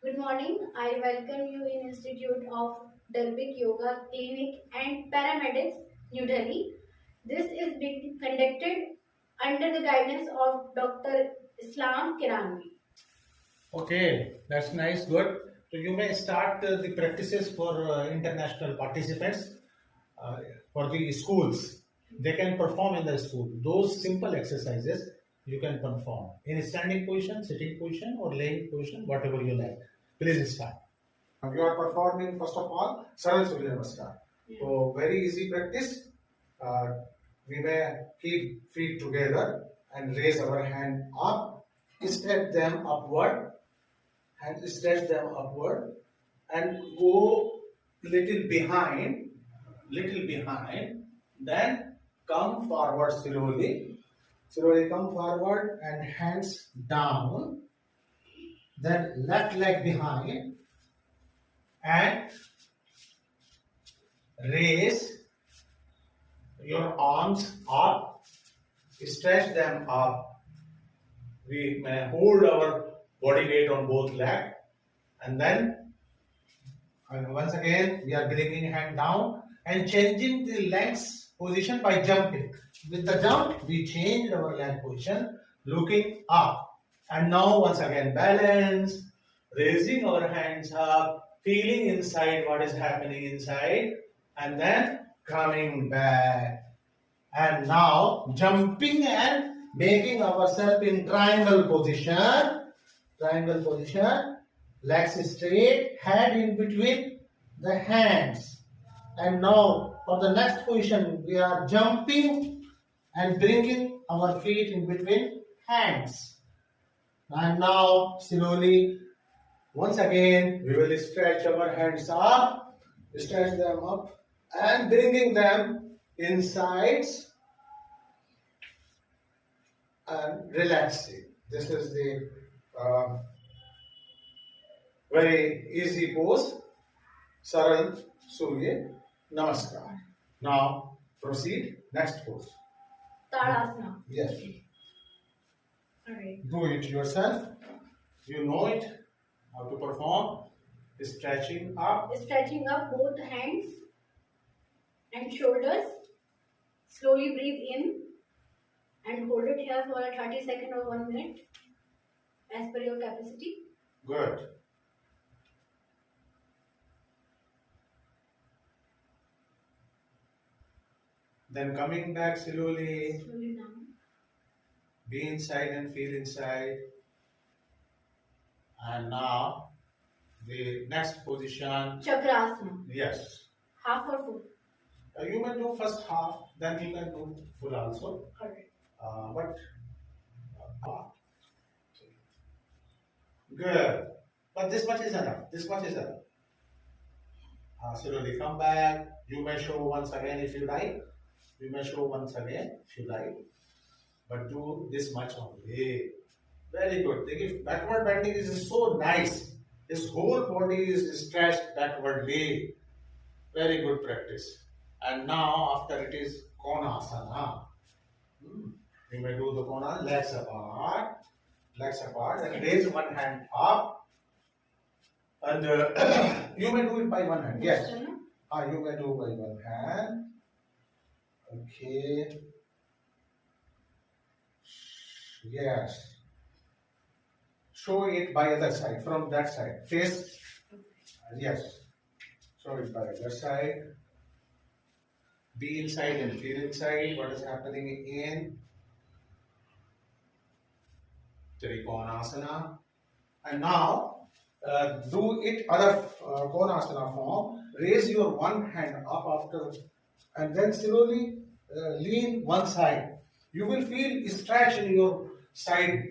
Good morning. I welcome you in Institute of Dalvik Yoga Clinic and Paramedics, New Delhi. This is being conducted under the guidance of Dr. Islam Kiranvi. Okay, that's nice, good. So you may start the practices for international participants uh, for the schools. They can perform in the school. Those simple exercises you can perform in standing position, sitting position, or laying position, whatever you like. Please start. You are performing first of all Saral Surya Namaskar. So very easy practice. Uh, we may keep feet together and raise our hand up, step them upward and stretch them upward and go little behind, then come forward slowly. Slowly come forward and hands down, then left leg behind and raise your arms up, stretch them up. We may hold our body weight on both legs and then once again we are bringing hand down and changing the legs position by jumping. With the jump we change our leg position looking up. And now once again balance, raising our hands up, feeling inside what is happening inside and then coming back. And now jumping and making ourselves in triangle position. Triangle position. Legs straight, head in between the hands. And now for the next position, we are jumping and bringing our feet in between hands. And now slowly, once again, we will stretch our hands up, stretch them up and bringing them inside and relaxing. This is the very easy pose, Saral Surya Namaskar. Now proceed, next pose. Tadasana. Yes. Alright. Do it yourself. You know it, how to perform. Stretching up. Stretching up both hands and shoulders. Slowly breathe in and hold it here for a 30 second or 1 minute as per your capacity. Good. Then coming back slowly, Slowly down. be inside and feel inside. And now the next position. Chakrasana. Yes. Half or full. You can do first half, then you can do full also. Correct. But good. But this much is enough. This much is enough. Slowly come back. You may show once again if you like. You may show once again if you like. But do this much only. Very good. Think backward bending is so nice. His whole body is stretched backwardly. Very good practice. And now after it is Konasana. You may do the Kona, legs apart, and raise one hand up. And you may do it by one hand. Yes. You may do by one hand. Okay. Yes. Show it by other side, from that side. Face. Yes. Show it by other side. Be inside and feel inside what is happening in Trikonasana. And now do it other Konasana form. Raise your one hand up after and then slowly lean one side. You will feel stretch in your side.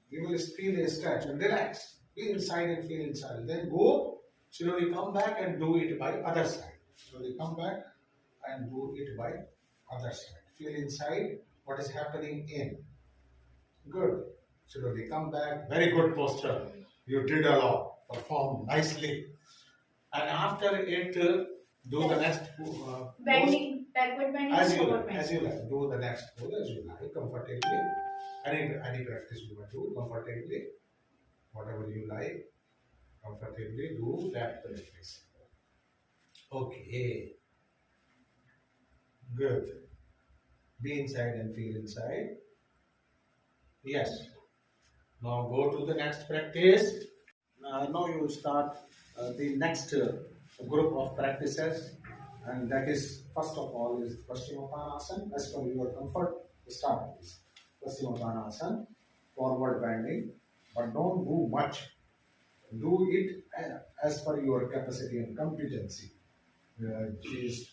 You will feel a stretch and relax. Be inside and feel inside. Then go, slowly come back and do it by other side. Slowly come back and do it by other side. Feel inside what is happening in. Good. Slowly come back. Very good posture. You did a lot. Perform nicely. And after it, do the next Bending, backward bending, as you forward like. bending. As you like. Do the next pose as you like, comfortably. Any practice you want to do comfortably. Whatever comfortably do that practice. Okay, good. Be inside and feel inside. Yes. Now go to the next practice. Now you will start the next group of practices, and that is first of all is Paschimottanasana. As per your comfort, start this Paschimottanasana, forward bending, but don't do much. Do it as per your capacity and competency. Just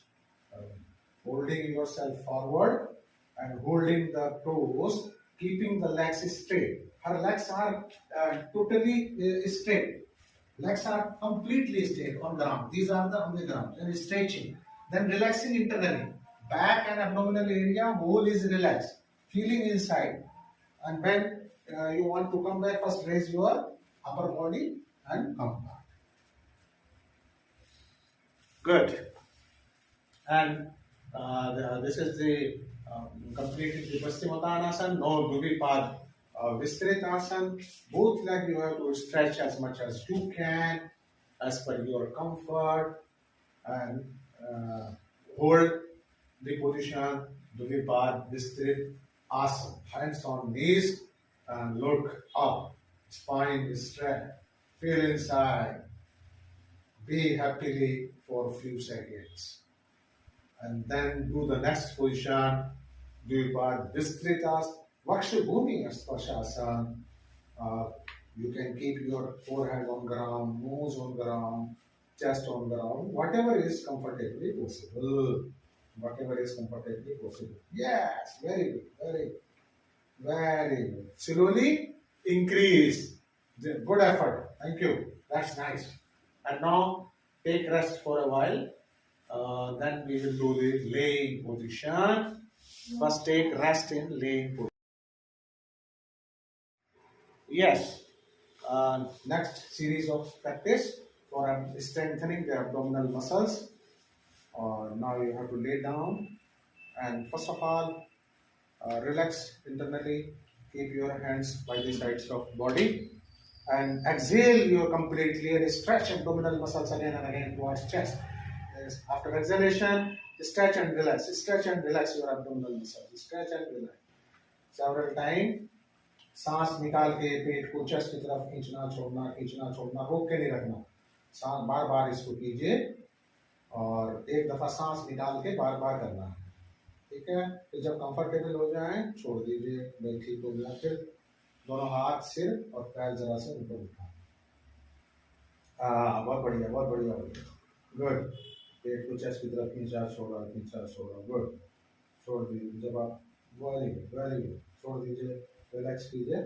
holding yourself forward and holding the toes, keeping the legs straight. Her legs are totally straight. Legs are completely straight on ground. These are on the ground and stretching. Then relaxing internally. Back and abdominal area, whole is relaxed. Feeling inside. And when you want to come back, first raise your upper body and come back. Good. And this is the completed the Paschimottanasana. No Dvipad Vistritasana. Both legs you have to stretch as much as you can, as per your comfort, and hold the position Dvipad Vistrit Hands on knees and look up. Spine is straight. Feel inside. Be happily for a few seconds. And then do the next position. Dvipad Vistritas Vakshibhumi Spashasana. You can keep your forehead on ground, nose on ground, chest on ground, whatever is comfortably possible. Whatever is comfortably possible. Yes, very good, very good, very good. Slowly increase. Good effort. Thank you. That's nice. And now take rest for a while. Then we will do the laying position. First take rest in laying position. Yes. Next series of practice for strengthening the abdominal muscles. Now you have to lay down and first of all relax internally. Keep your hands by the sides of body and exhale you completely and stretch abdominal muscles again and again towards chest. Yes. After exhalation, stretch and relax. Stretch and relax your abdominal muscles. Stretch and relax. Several times. सांस निकाल के पेट को chest की तरफ खींचना छोड़ना रोक के नहीं रखना. सांस बार बार इसको कीजिए और एक दफा सांस निकाल के बार बार करना है. ठीक है. फिर जब कंफर्टेबल हो जाए छोड़ दीजिए. नहीं ठीक हो गया फिर दोनों हाथ सिर और पैर जरा से ऊपर उठा. बहुत बढ़िया बहुत बढ़िया. गुड. पेट को चेस्ट की तरफ खींचा छोड़ा. गुड. छोड़ दीजिए. जब आप वेरी गुड छोड़ दीजिए. रिलैक्स कीजिए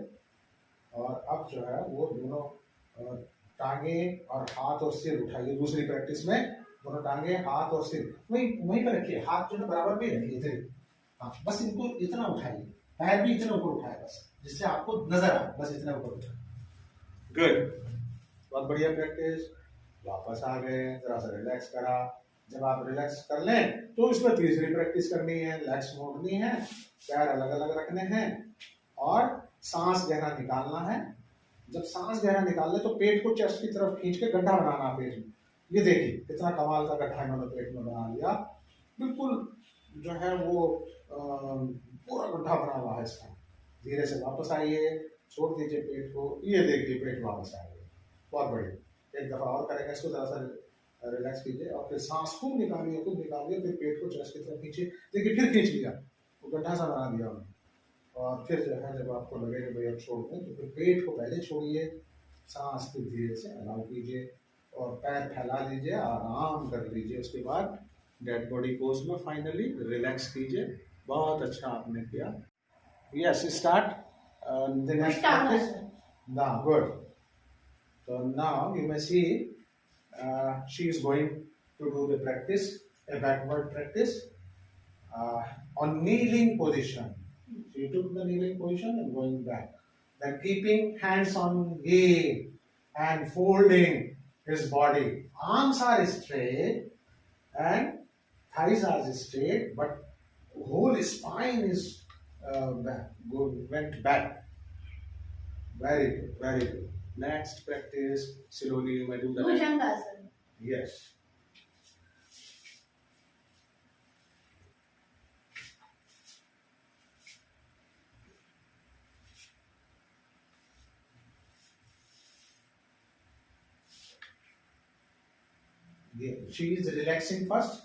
और अब जो है वो दोनों टांगे और हाथ और सिर उठाइए. दूसरी प्रैक्टिस में दोनों टांगे हाथ और सिर वहीं पर रखिए. हाथ जो है बराबर में रखिए इधर. हाँ बस इनको इतना उठाइए. पैर भी इतना ऊपर उठाए बस जिससे आपको नजर आए. बस इतना ऊपर उठाए. गुड. बहुत बढ़िया प्रैक्टिस. वापस आ गए. जरा सा रिलैक्स करा. जब आप रिलैक्स कर लें तो इसमें तीसरी प्रैक्टिस करनी है. लेग्स मोड़नी है. पैर अलग अलग रखने हैं और सांस गहरा निकालना है. जब सांस गहरा निकाल ले तो पेट को चेस्ट की तरफ खींच के गड्ढा बनाना पेट में. ये देखिए कितना कमाल का गड्ढा इन्होंने पेट में बना लिया. बिल्कुल जो है वो पूरा गड्ढा बना हुआ है इसका. धीरे से वापस आइए. छोड़ दीजिए पेट को. ये देखिए पेट वापस आ गया. बहुत बढ़िया. एक दफा और करेंगे इसको. जरा सा रिलैक्स कीजिए और फिर सांस खूब निकालिए फिर पेट को चेस्ट की तरफ खींचिए. देखिए फिर खींच लिया. वो गड्ढा सा बना दिया उन्होंने. और फिर जो है जब आपको लगे कि भाई अब छोड़ दें तो फिर पेट को पहले छोड़िए. सांस को धीरे से अलाउ कीजिए और पैर फैला लीजिए. आराम कर लीजिए. उसके बाद डेड बॉडी पोज में फाइनली रिलैक्स कीजिए. बहुत अच्छा आपने किया. Yes start the next practice. Now good. So now you may see she is going to do the practice, a backward practice on kneeling position. So you took the kneeling position and going back. Then keeping hands on hip and folding his body. Arms are straight and thighs are straight, but whole spine is went back. Very good, very good. Next practice, slowly you may do the Bhujangasana. Yes. She is relaxing first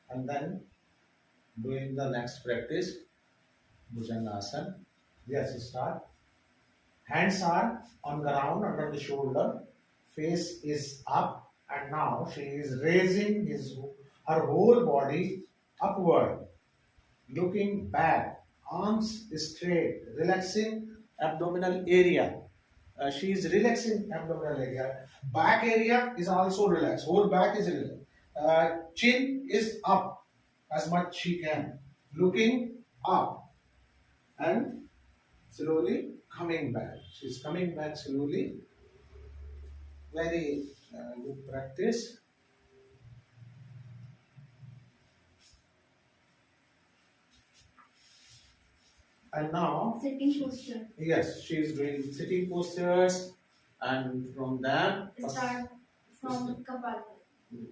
and then doing the next practice, Bhujangasana. Yes, start. Hands are on ground under the shoulder, face is up, and now she is raising her whole body upward, looking back, arms straight, relaxing abdominal area. She is relaxing abdominal area. Back area is also relaxed. Whole back is relaxed. Chin is up as much she can. Looking up and slowly coming back. She's coming back slowly. Very good practice. And now, Sitting posture. yes, she is doing sitting postures, and from that, Start from Kapalabhati.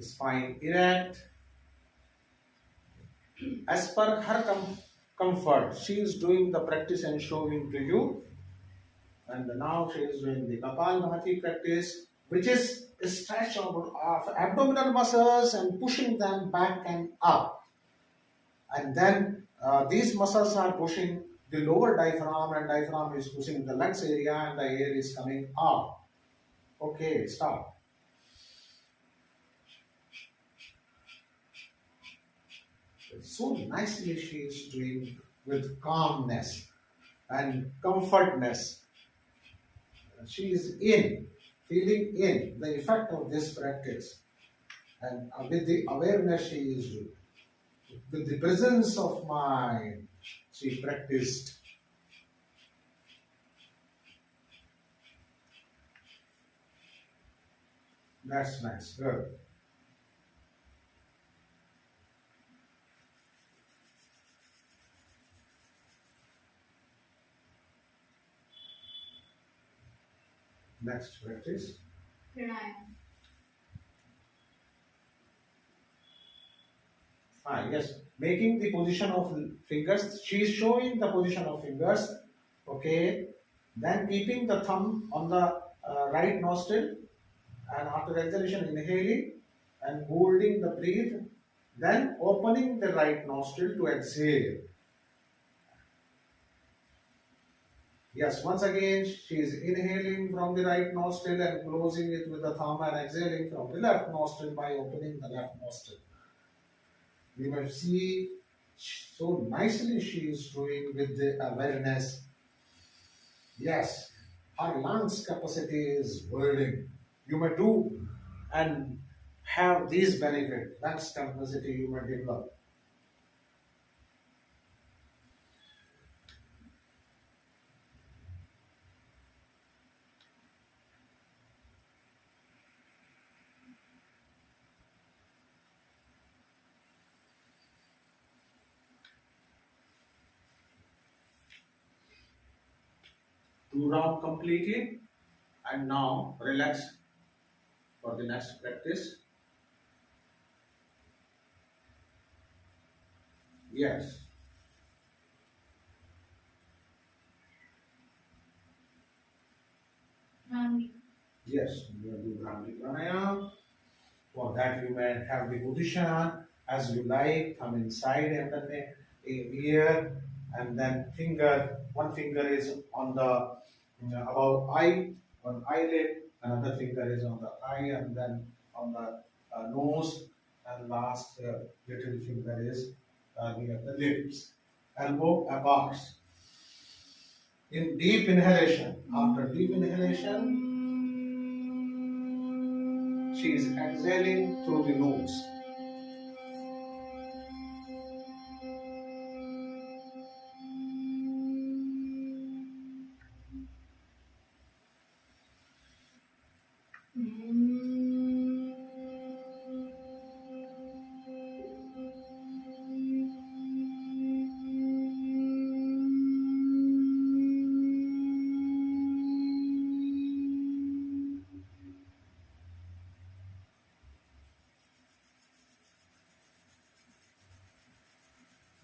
spine erect. As per her comfort, she is doing the practice and showing to you. And now she is doing the Kapalabhati practice, which is a stretch of abdominal muscles and pushing them back and up. And then these muscles are pushing the lower diaphragm, and diaphragm is pushing the lungs area, and the air is coming up. Okay, stop. So nicely she is doing with calmness and comfortness. She is feeling in the effect of this practice, and with the awareness she is doing, with the presence of mind she practiced. That's nice. Good. Next practice. Pranayama. Yes, making the position of fingers. She is showing the position of fingers. Okay. Then keeping the thumb on the right nostril, and after exhalation, inhaling and holding the breath. Then opening the right nostril to exhale. Yes, once again, she is inhaling from the right nostril and closing it with the thumb, and exhaling from the left nostril by opening the left nostril. You may see so nicely she is doing with the awareness. Yes, her lungs capacity is building. You may do and have these benefits. Lungs capacity you may develop. Two rounds completed, and now relax for the next practice. Yes. Bhramri. Yes, you will do Bhramri Pranayama. For that you may have the position as you like, thumb inside and then ear, and then one finger is on the above eye, on eyelid, another finger is on the eye, and then on the nose, and last little finger is near the lips. Elbow apart. In deep inhalation, after deep inhalation, she is exhaling through the nose.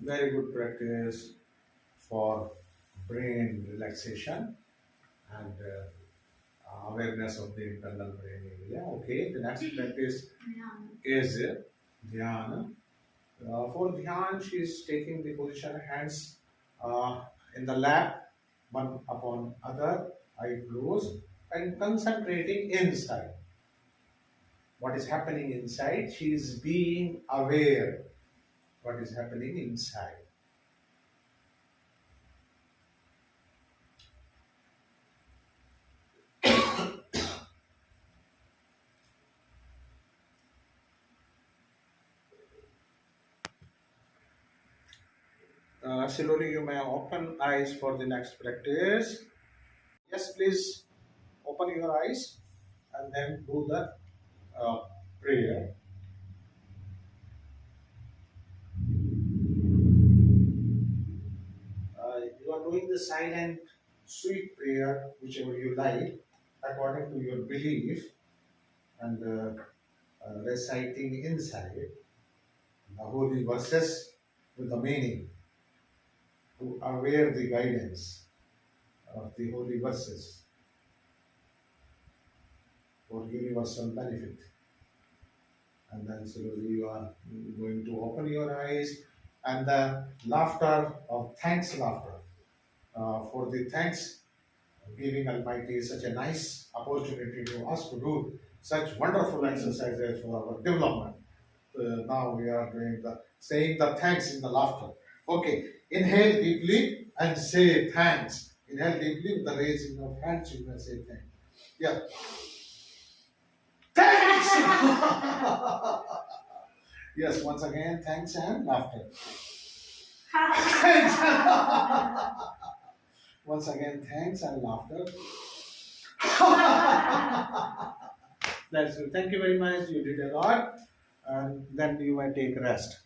Very good practice for brain relaxation and awareness of the internal brain area. Okay, the next practice is dhyana. For dhyan, she is taking the position hands in the lap, one upon other, eye closed, and concentrating inside. What is happening inside? She is being aware what is happening inside. Slowly you may open eyes for the next practice. Yes, please open your eyes and then do the prayer. You are doing the silent, sweet prayer, whichever you like, according to your belief, and reciting inside the holy verses with the meaning to aware the guidance of the holy verses for universal benefit. And then slowly you are going to open your eyes and the laughter of thanks laughter for the thanks giving Almighty such a nice opportunity to us to do such wonderful exercises for our development. Now we are doing the saying the thanks in the laughter. Okay, inhale deeply and say thanks. Inhale deeply with the raising of hands. You may say thanks. Yeah. Thanks. Yes. Once again, thanks and laughter. Thanks. Once again, thanks and laughter. That's it. Thank you very much. You did a lot. And then you may take rest.